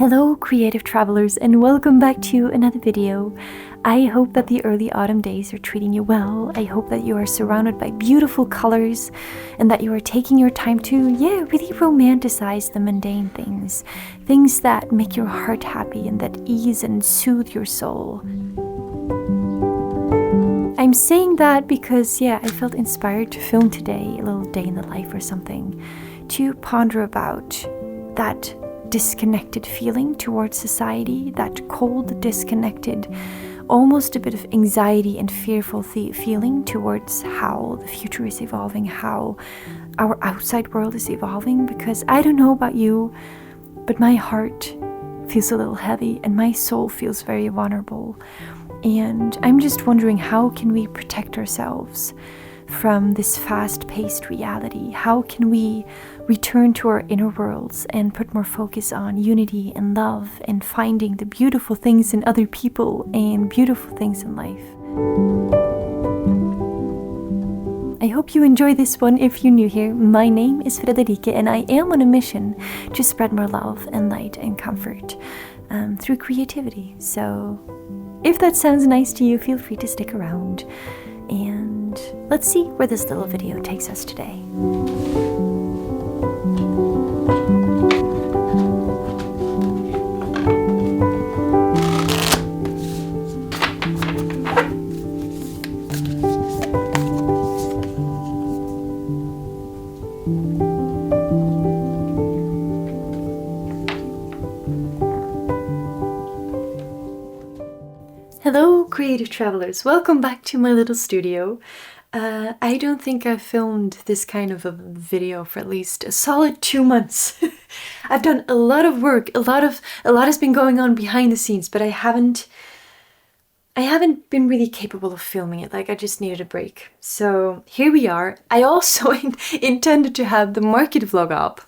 Hello creative travelers, and welcome back to another video. I hope that the early autumn days are treating you well. I hope that you are surrounded by beautiful colors and that you are taking your time to, really romanticize the mundane things. Things that make your heart happy and that ease and soothe your soul. I'm saying that because, I felt inspired to film today, a little day in the life or something, to ponder about that disconnected feeling towards society, that cold, disconnected, almost a bit of anxiety and fearful feeling towards how the future is evolving, how our outside world is evolving. Because I don't know about you, but my heart feels a little heavy and my soul feels very vulnerable. And I'm just wondering, how can we protect ourselves from this fast-paced reality? How can we return to our inner worlds and put more focus on unity and love and finding the beautiful things in other people and beautiful things in life? I hope you enjoy this one. If you're new here, my name is Frederike and I am on a mission to spread more love and light and comfort through creativity. So if that sounds nice to you, feel free to stick around. And let's see where this little video takes us today. Hello creative travelers, welcome back to my little studio. I don't think I've filmed this kind of a video for at least a solid 2 months. I've done a lot of work, a lot has been going on behind the scenes, but I haven't been really capable of filming it. Like, I just needed a break. So here we are. I also intended to have the market vlog up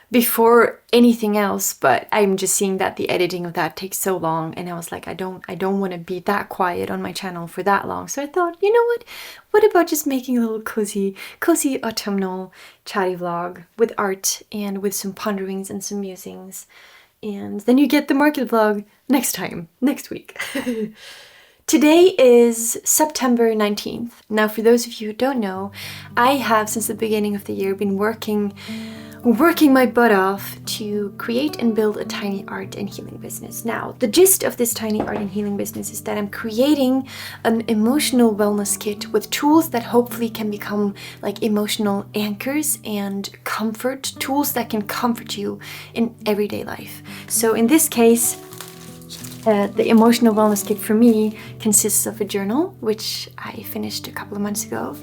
before anything else, but I'm just seeing that the editing of that takes so long, and I was like, I don't want to be that quiet on my channel for that long. So I thought, you know what about just making a little cozy autumnal chatty vlog with art and with some ponderings and some musings, and then you get the market vlog next week. Today is September 19th. Now, for those of you who don't know, I have since the beginning of the year been working my butt off to create and build a tiny art and healing business. Now, the gist of this tiny art and healing business is that I'm creating an emotional wellness kit with tools that hopefully can become like emotional anchors and comfort tools that can comfort you in everyday life. So in this case, the emotional wellness kit for me consists of a journal, which I finished a couple of months ago.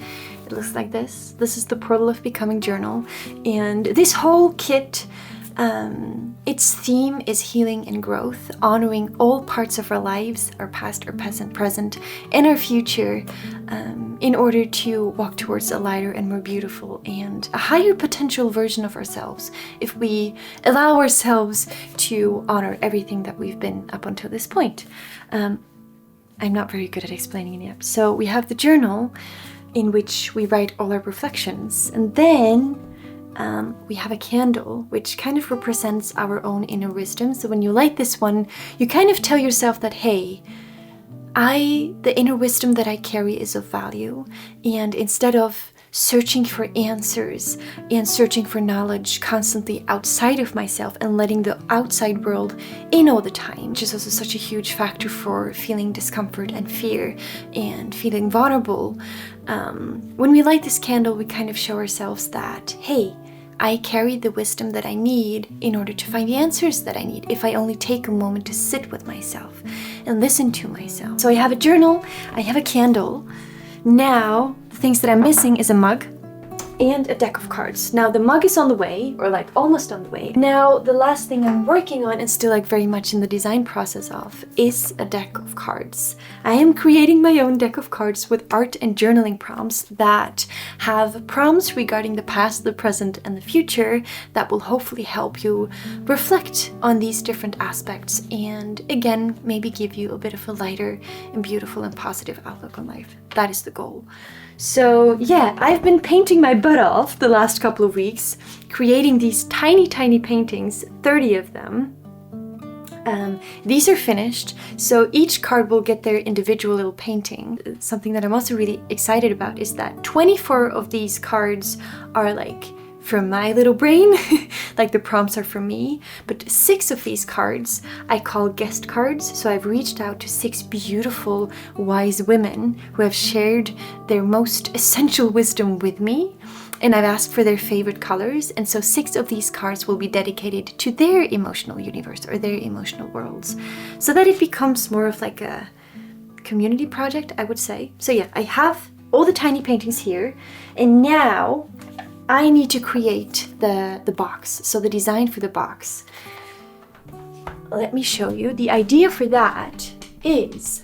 It looks like this. This is the Portal of Becoming journal. And this whole kit, its theme is healing and growth, honoring all parts of our lives, our past, our present, and our future, in order to walk towards a lighter and more beautiful and a higher potential version of ourselves, if we allow ourselves to honor everything that we've been up until this point. I'm not very good at explaining it yet. So we have the journal, in which we write all our reflections, and then we have a candle which kind of represents our own inner wisdom. So when you light this one, you kind of tell yourself that, hey, the inner wisdom that I carry is of value, and instead of searching for answers and searching for knowledge constantly outside of myself and letting the outside world in all the time, which is also such a huge factor for feeling discomfort and fear and feeling vulnerable. When we light this candle, we kind of show ourselves that, hey, I carry the wisdom that I need in order to find the answers that I need, if I only take a moment to sit with myself and listen to myself. So I have a journal, I have a candle. Now, the things that I'm missing is a mug and a deck of cards. Now, the mug is on the way, or like almost on the way. Now, the last thing I'm working on and still like very much in the design process of is a deck of cards. I am creating my own deck of cards with art and journaling prompts that have prompts regarding the past, the present, and the future that will hopefully help you reflect on these different aspects and again, maybe give you a bit of a lighter and beautiful and positive outlook on life. That is the goal. So yeah, I've been painting my butt butt off the last couple of weeks creating these tiny, tiny paintings, 30 of them. These are finished, so each card will get their individual little painting. Something that I'm also really excited about is that 24 of these cards are like from my little brain, like the prompts are from me, but 6 of these cards I call guest cards. So I've reached out to 6 beautiful, wise women who have shared their most essential wisdom with me, and I've asked for their favorite colors, and so 6 of these cards will be dedicated to their emotional universe or their emotional worlds, so that it becomes more of like a community project, I would say. So yeah, I have all the tiny paintings here, and now I need to create the box, so the design for the box. Let me show you. The idea for that is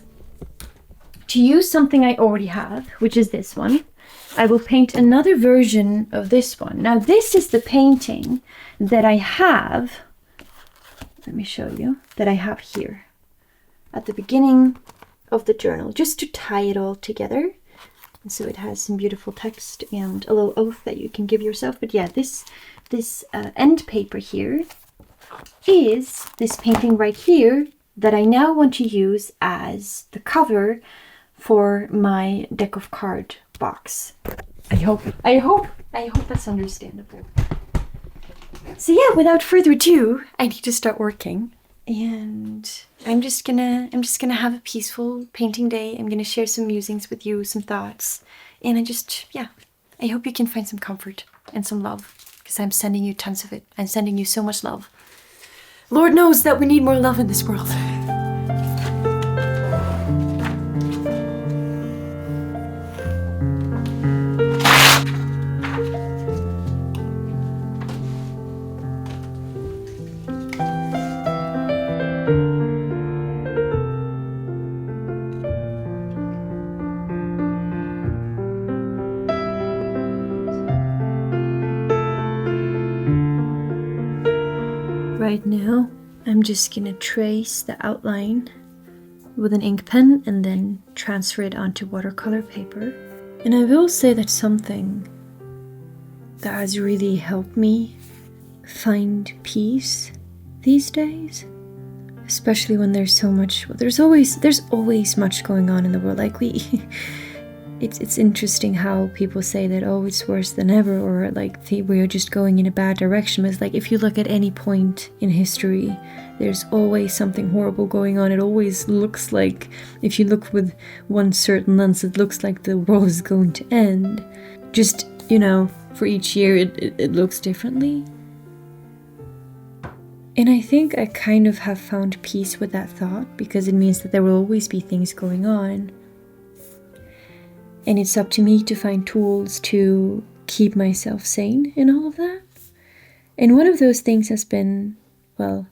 to use something I already have, which is this one. I will paint another version of this one. Now this is the painting that I have, let me show you, that I have here at the beginning of the journal, just to tie it all together. And so it has some beautiful text and a little oath that you can give yourself. But yeah, this end paper here is this painting right here that I now want to use as the cover for my deck of card box. I hope that's understandable. So yeah, without further ado, I need to start working. And I'm just gonna have a peaceful painting day. I'm gonna share some musings with you, some thoughts. And I hope you can find some comfort and some love, because I'm sending you tons of it. I'm sending you so much love. Lord knows that we need more love in this world. Right now, I'm just gonna trace the outline with an ink pen and then transfer it onto watercolor paper. And I will say that something that has really helped me find peace these days, especially when there's so much, there's always much going on in the world. Like it's interesting how people say that, oh, it's worse than ever, or like we're just going in a bad direction. But it's like, if you look at any point in history, there's always something horrible going on. It always looks like, if you look with one certain lens, it looks like the world is going to end. Just, for each year it looks differently. And I think I kind of have found peace with that thought, because it means that there will always be things going on. And it's up to me to find tools to keep myself sane in all of that. And one of those things has been, well,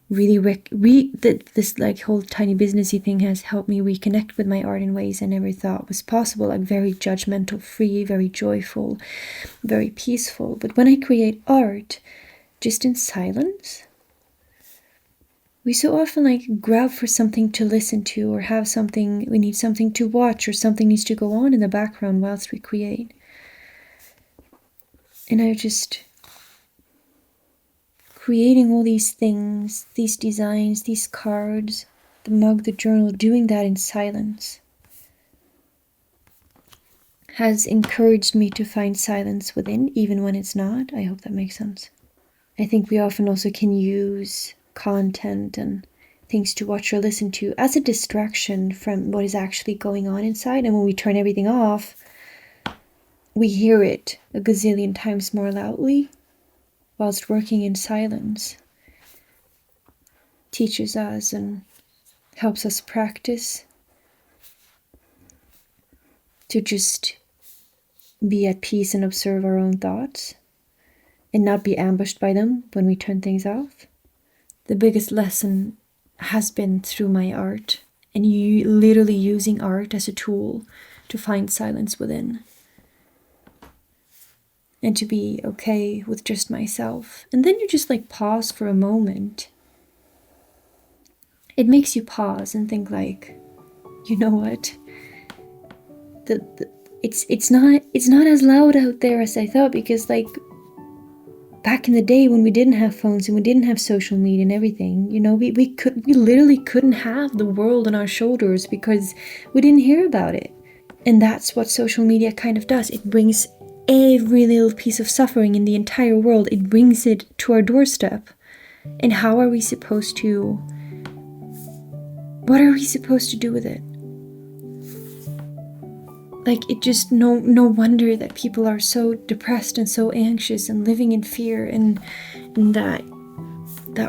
this like whole tiny businessy thing has helped me reconnect with my art in ways I never thought was possible. Like very judgmental free, very joyful, very peaceful. But when I create art, just in silence, we so often like grab for something to listen to, or we need something to watch, or something needs to go on in the background whilst we create. And I just creating all these things, these designs, these cards, the mug, the journal, doing that in silence has encouraged me to find silence within, even when it's not. I hope that makes sense. I think we often also can use content and things to watch or listen to as a distraction from what is actually going on inside. And when we turn everything off, we hear it a gazillion times more loudly, whilst working in silence teaches us and helps us practice to just be at peace and observe our own thoughts and not be ambushed by them when we turn things off. The biggest lesson has been through my art, and you literally using art as a tool to find silence within and to be okay with just myself. And then you just like pause for a moment. It makes you pause and think like, you know what? it's not as loud out there as I thought, because like back in the day when we didn't have phones and we didn't have social media and everything, you know, we literally couldn't have the world on our shoulders because we didn't hear about it. And that's what social media kind of does. It brings every little piece of suffering in the entire world, it brings it to our doorstep. And how are we supposed to, what are we supposed to do with it? Like, it just, no wonder that people are so depressed and so anxious and living in fear, and that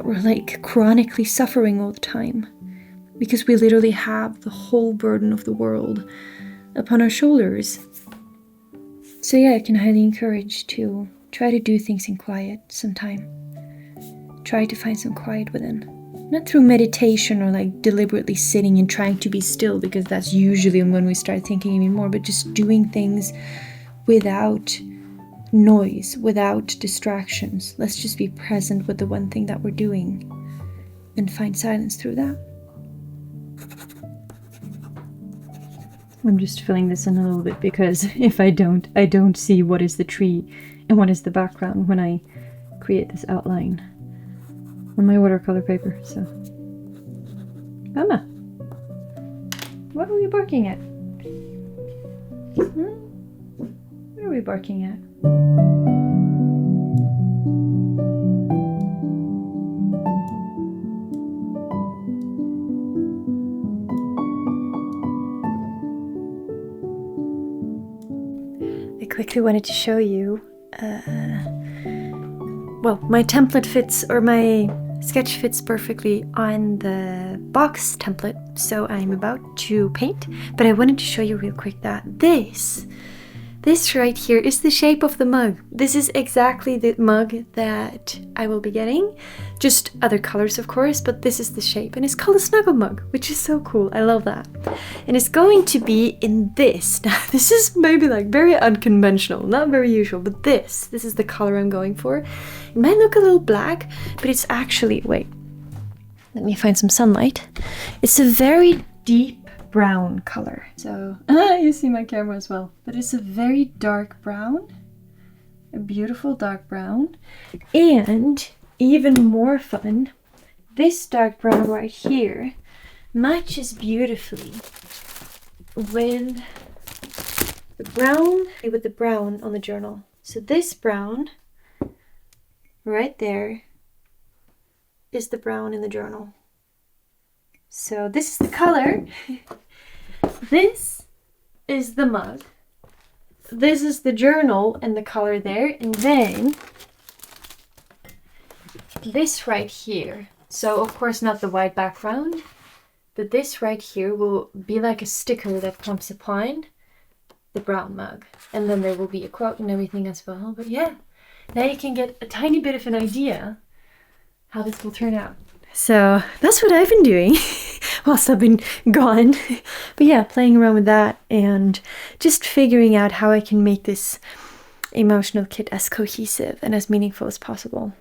we're like chronically suffering all the time, because we literally have the whole burden of the world upon our shoulders. So yeah, I can highly encourage to try to do things in quiet sometime. Try to find some quiet within. Not through meditation or like deliberately sitting and trying to be still, because that's usually when we start thinking even more, but just doing things without noise, without distractions. Let's just be present with the one thing that we're doing and find silence through that. I'm just filling this in a little bit, because if I don't see what is the tree and what is the background when I create this outline on my watercolor paper. So, Emma, what are we barking at? What are we barking at? I quickly wanted to show you, well, my template fits, or my sketch fits perfectly on the box template, so I'm about to paint, but I wanted to show you real quick that this right here is the shape of the mug. This is exactly the mug that I will be getting, just other colors of course, but this is the shape, and it's called a snuggle mug, which is so cool. I love that. And it's going to be in this. Now this is maybe like very unconventional, not very usual, but this is the color I'm going for. It might look a little black, but it's actually, wait, let me find some sunlight. It's a very deep brown color. So, you see my camera as well. But it's a very dark brown. A beautiful dark brown. And even more fun, this dark brown right here matches beautifully with the brown on the journal. So this brown right there is the brown in the journal. So this is the color. This is the mug. This is the journal and the color there. And then this right here. So of course not the white background, but this right here will be like a sticker that comes upon the brown mug. And then there will be a quote and everything as well. But yeah, now you can get a tiny bit of an idea how this will turn out. So that's what I've been doing whilst I've been gone. But yeah, playing around with that and just figuring out how I can make this emotional kit as cohesive and as meaningful as possible.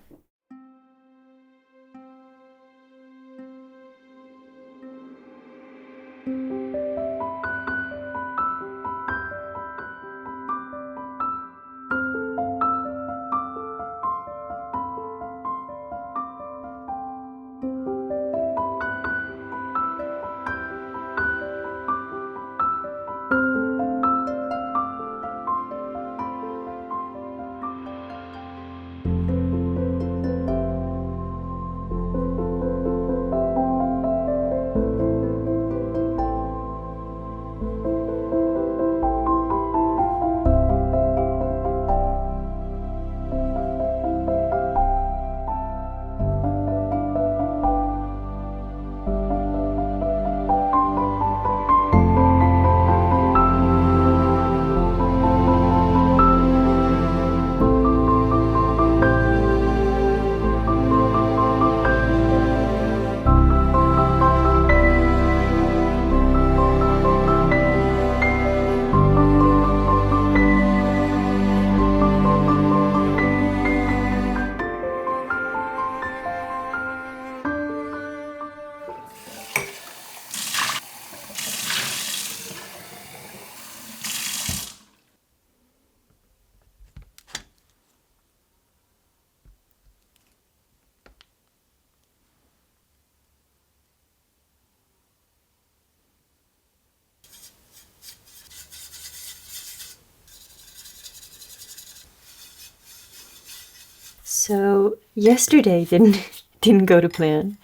So yesterday didn't go to plan.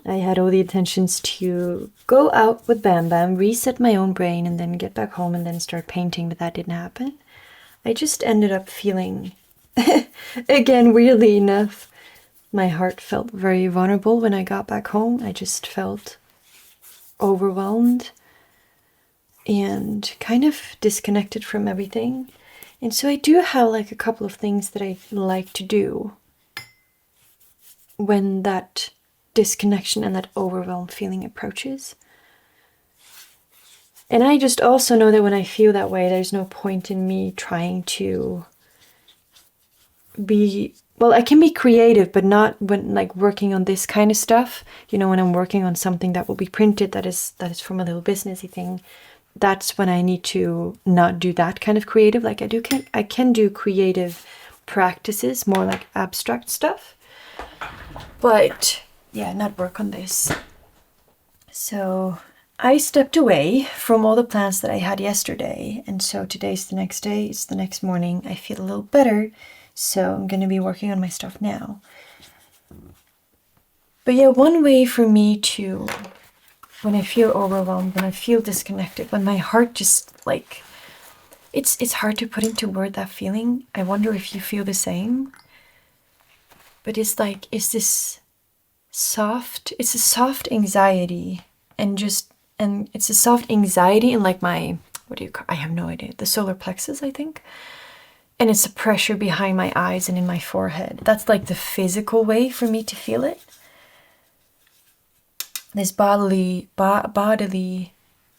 I had all the intentions to go out with Bam Bam, reset my own brain, and then get back home and then start painting, but that didn't happen. I just ended up feeling, again, weirdly enough, my heart felt very vulnerable when I got back home. I just felt overwhelmed and kind of disconnected from everything. And so I do have like a couple of things that I like to do when that disconnection and that overwhelmed feeling approaches. And I just also know that when I feel that way, there's no point in me trying to be, well, I can be creative, but not when like working on this kind of stuff. You know, when I'm working on something that will be printed, that is from a little businessy thing, that's when I need to not do that kind of creative. Like I can do creative practices, more like abstract stuff, but yeah, not work on this. So I stepped away from all the plans that I had yesterday, and so today's the next day, it's the next morning. I feel a little better, so I'm going to be working on my stuff now. But yeah, one way for me to, when I feel overwhelmed, when I feel disconnected, when my heart just like, it's hard to put into word that feeling. I wonder if you feel the same. But it's like, it's a soft anxiety, and it's a soft anxiety in like my, I have no idea, the solar plexus, I think. And it's a pressure behind my eyes and in my forehead. That's like the physical way for me to feel it. This bodily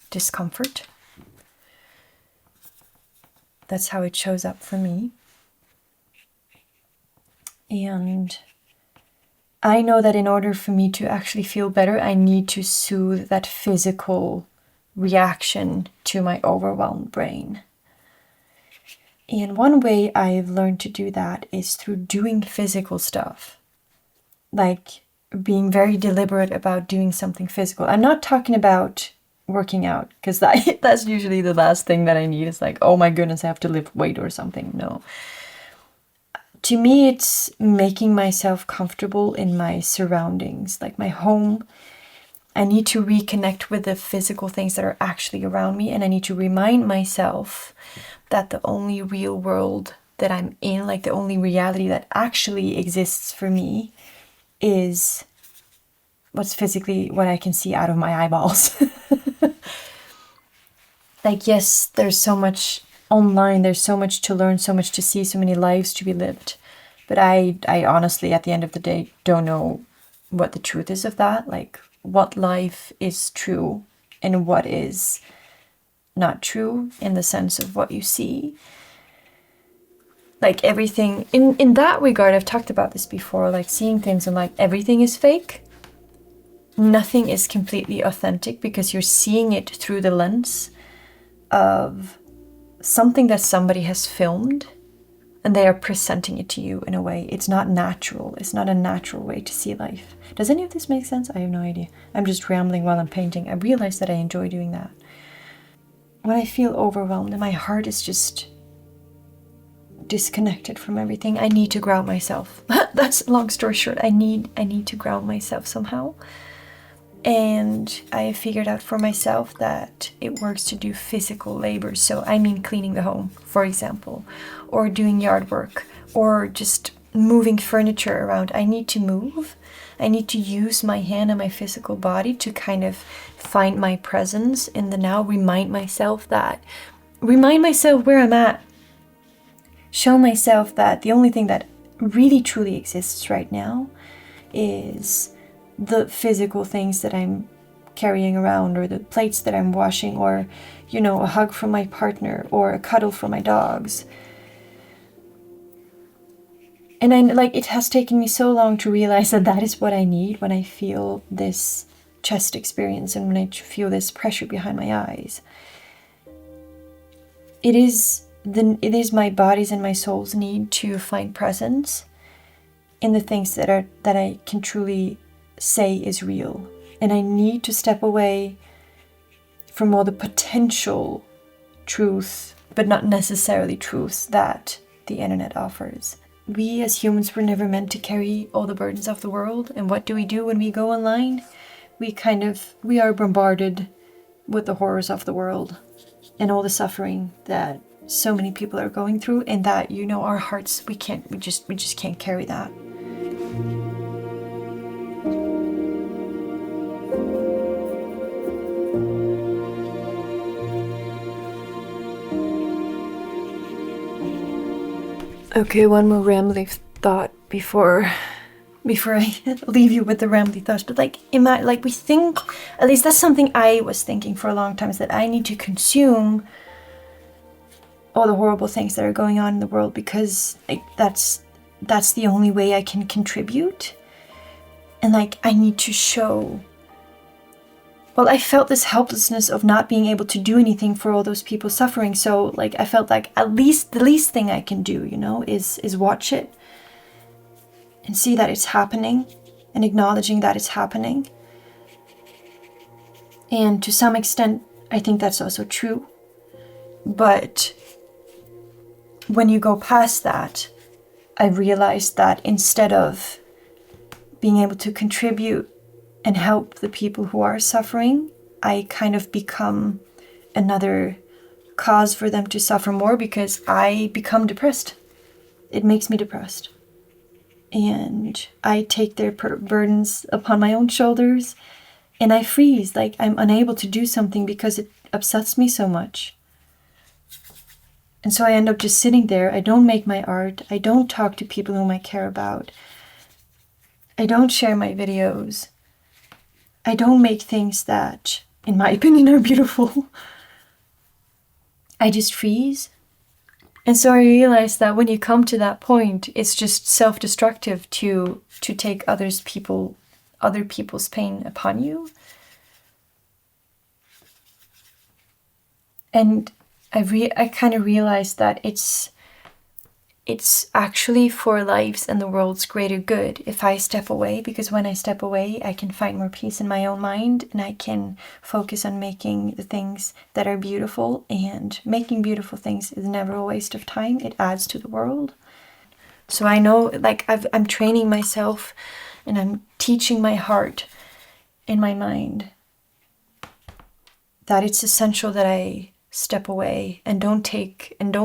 discomfort. That's how it shows up for me. And I know that in order for me to actually feel better, I need to soothe that physical reaction to my overwhelmed brain. And one way I've learned to do that is through doing physical stuff. Like being very deliberate about doing something physical. I'm not talking about working out, because that's usually the last thing that I need. Is like, oh my goodness, I have to lift weight or something. No. To me, it's making myself comfortable in my surroundings, like my home. I need to reconnect with the physical things that are actually around me, and I need to remind myself that the only real world that I'm in, like the only reality that actually exists for me, is what I can see out of my eyeballs. Like, yes, there's so much online, there's so much to learn, so much to see, so many lives to be lived. But I honestly, at the end of the day, don't know what the truth is of that. Like, what life is true and what is not true in the sense of what you see. Like everything, in that regard, I've talked about this before, like seeing things and like everything is fake. Nothing is completely authentic because you're seeing it through the lens of something that somebody has filmed and they are presenting it to you in a way. It's not natural. It's not a natural way to see life. Does any of this make sense? I have no idea. I'm just rambling while I'm painting. I realize that I enjoy doing that. When I feel overwhelmed and my heart is just disconnected from everything, I need to ground myself. That's a long story short. I need to ground myself somehow. And I figured out for myself that it works to do physical labor. So I mean cleaning the home, for example, or doing yard work, or just moving furniture around. I need to move. I need to use my hand and my physical body to kind of find my presence in the now, remind myself where I'm at. Show myself that the only thing that really truly exists right now is the physical things that I'm carrying around, or the plates that I'm washing, or, you know, a hug from my partner, or a cuddle from my dogs. And it has taken me so long to realize that that is what I need when I feel this chest experience and when I feel this pressure behind my eyes. It is my body's and my soul's need to find presence in the things that I can truly say is real. And I need to step away from all the potential truth, but not necessarily truths, that the internet offers. we as humans were never meant to carry all the burdens of the world. And what do we do when we go online? We are bombarded with the horrors of the world and all the suffering that so many people are going through, and that, you know, our hearts, we just can't carry that. Okay, one more rambling thought before I leave you with the rambling thoughts. But like we think, at least that's something I was thinking for a long time, is that I need to consume all the horrible things that are going on in the world, because like that's the only way I can contribute. And like I need to show. Well, I felt this helplessness of not being able to do anything for all those people suffering. So like I felt like at least the least thing I can do, you know, is watch it and see that it's happening and acknowledging that it's happening. And to some extent, I think that's also true. But when you go past that, I realized that instead of being able to contribute and help the people who are suffering, I kind of become another cause for them to suffer more, because I become depressed. It makes me depressed. And I take their burdens upon my own shoulders, and I freeze, like I'm unable to do something because it upsets me so much. And so I end up just sitting there. I don't make my art. I don't talk to people whom I care about. I don't share my videos. I don't make things that, in my opinion, are beautiful. I just freeze. And so I realized that when you come to that point, it's just self-destructive to take other people's pain upon you. And I kind of realized that it's actually for life's and the world's greater good if I step away, because when I step away, I can find more peace in my own mind, and I can focus on making the things that are beautiful. And making beautiful things is never a waste of time. It adds to the world. So I know, like I'm training myself, and I'm teaching my heart and my mind that it's essential that I step away and don't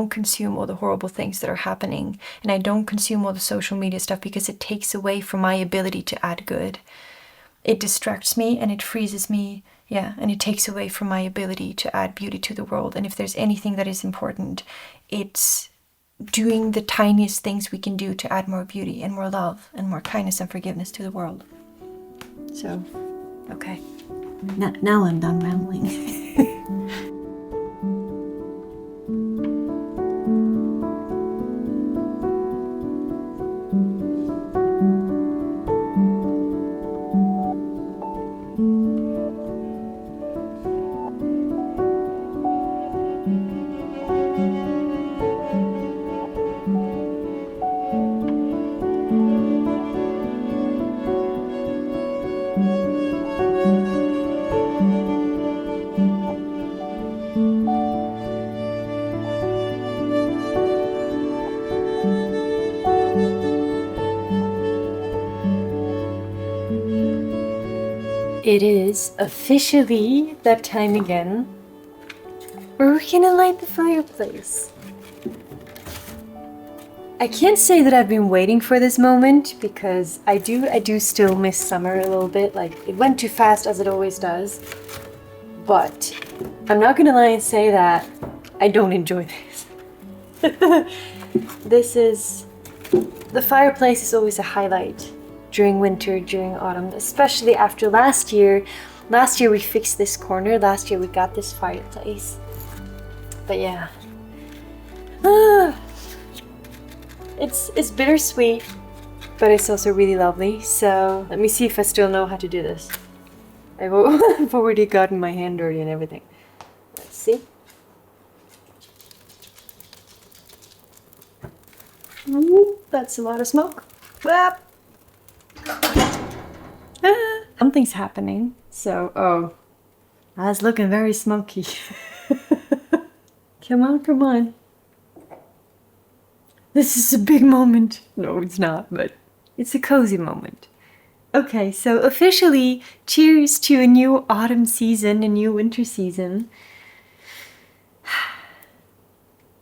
consume all the horrible things that are happening. And I don't consume all the social media stuff, because it takes away from my ability to add good. It distracts me and it freezes me, and it takes away from my ability to add beauty to the world. And if there's anything that is important, it's doing the tiniest things we can do to add more beauty and more love and more kindness and forgiveness to the world. So, okay. Now I'm done rambling. It is officially that time again where we're gonna light the fireplace. I can't say that I've been waiting for this moment, because I do still miss summer a little bit. Like, it went too fast, as it always does. But I'm not gonna lie and say that I don't enjoy this. The fireplace is always a highlight during winter, during autumn, especially after last year. Last year we fixed this corner. Last year we got this fireplace. But yeah. It's bittersweet, but it's also really lovely. So let me see if I still know how to do this. I've already gotten my hand dirty and everything. Let's see. Ooh, that's a lot of smoke. Ah. Something's happening. So, that's looking very smoky. Come on. This is a big moment. No, it's not, but it's a cozy moment. Okay, so officially, cheers to a new autumn season, a new winter season.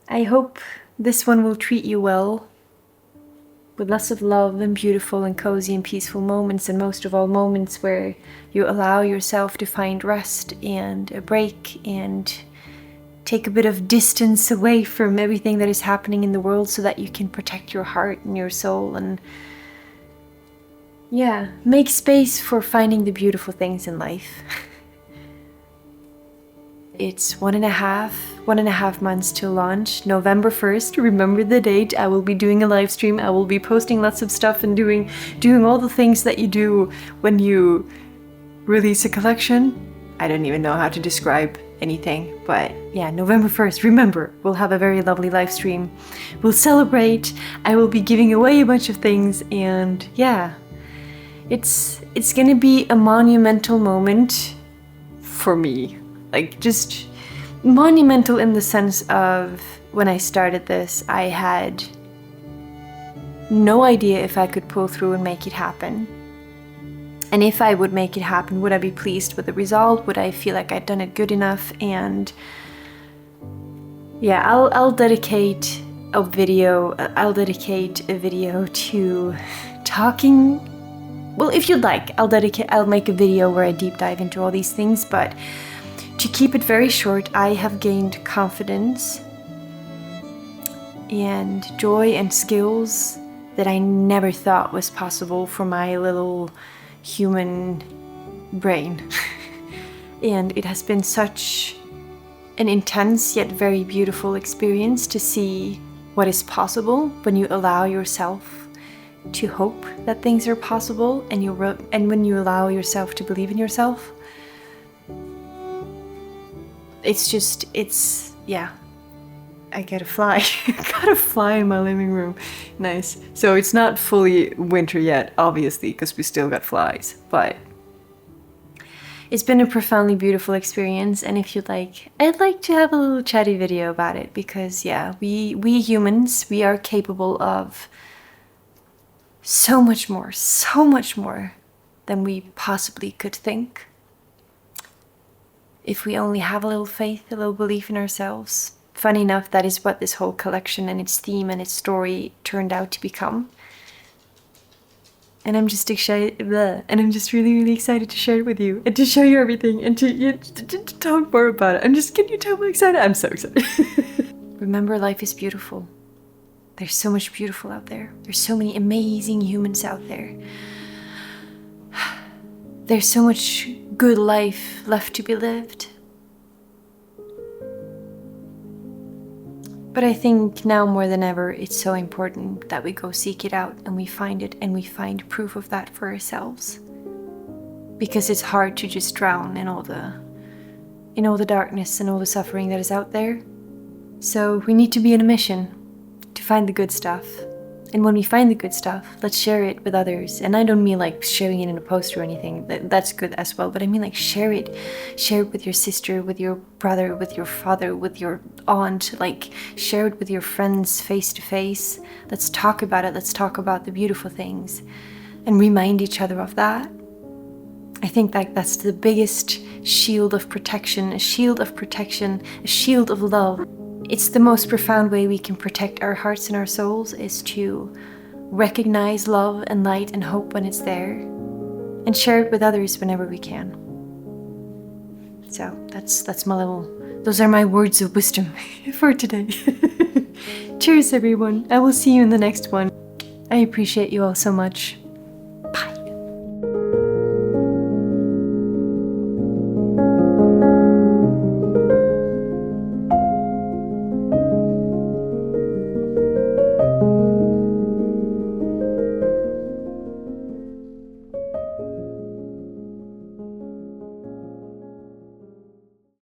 I hope this one will treat you well, with lots of love and beautiful and cozy and peaceful moments, and most of all moments where you allow yourself to find rest and a break and take a bit of distance away from everything that is happening in the world so that you can protect your heart and your soul and yeah, make space for finding the beautiful things in life. It's 1.5 months to launch, November 1st. Remember the date. I will be doing a live stream. I will be posting lots of stuff and doing all the things that you do when you release a collection. I don't even know how to describe anything, but yeah, November 1st. Remember, we'll have a very lovely live stream. We'll celebrate. I will be giving away a bunch of things, and yeah, it's gonna be a monumental moment for me. Like, just monumental in the sense of when I started this, I had no idea if I could pull through and make it happen. And if I would make it happen, would I be pleased with the result? Would I feel like I'd done it good enough? And yeah, I'll dedicate a video to talking. Well, if you'd like, I'll make a video where I deep dive into all these things, but to keep it very short, I have gained confidence and joy and skills that I never thought was possible for my little human brain. And it has been such an intense yet very beautiful experience to see what is possible when you allow yourself to hope that things are possible, and when you allow yourself to believe in yourself. Yeah, I get a fly. I got a fly in my living room. Nice. So it's not fully winter yet, obviously, because we still got flies, but it's been a profoundly beautiful experience, and if you'd like, I'd like to have a little chatty video about it, because yeah, we humans, we are capable of so much more than we possibly could think. If we only have a little faith, a little belief in ourselves. Funny enough, that is what this whole collection and its theme and its story turned out to become. And I'm just excited, and I'm just really, really excited to share it with you and to show you everything and to talk more about it. Can you tell me excited? I'm so excited. Remember, life is beautiful. There's so much beautiful out there. There's so many amazing humans out there. There's so much good life left to be lived. But I think now more than ever, it's so important that we go seek it out and we find it, and we find proof of that for ourselves. Because it's hard to just drown in all the darkness and all the suffering that is out there. So we need to be on a mission to find the good stuff. And when we find the good stuff, let's share it with others. And I don't mean like sharing it in a post or anything. That's good as well. But I mean like share it. Share it with your sister, with your brother, with your father, with your aunt. Like share it with your friends face to face. Let's talk about it. Let's talk about the beautiful things and remind each other of that. I think that's the biggest shield of protection, a shield of protection, a shield of love. It's the most profound way we can protect our hearts and our souls, is to recognize love and light and hope when it's there and share it with others whenever we can. So those are my words of wisdom for today. Cheers everyone. I will see you in the next one. I appreciate you all so much.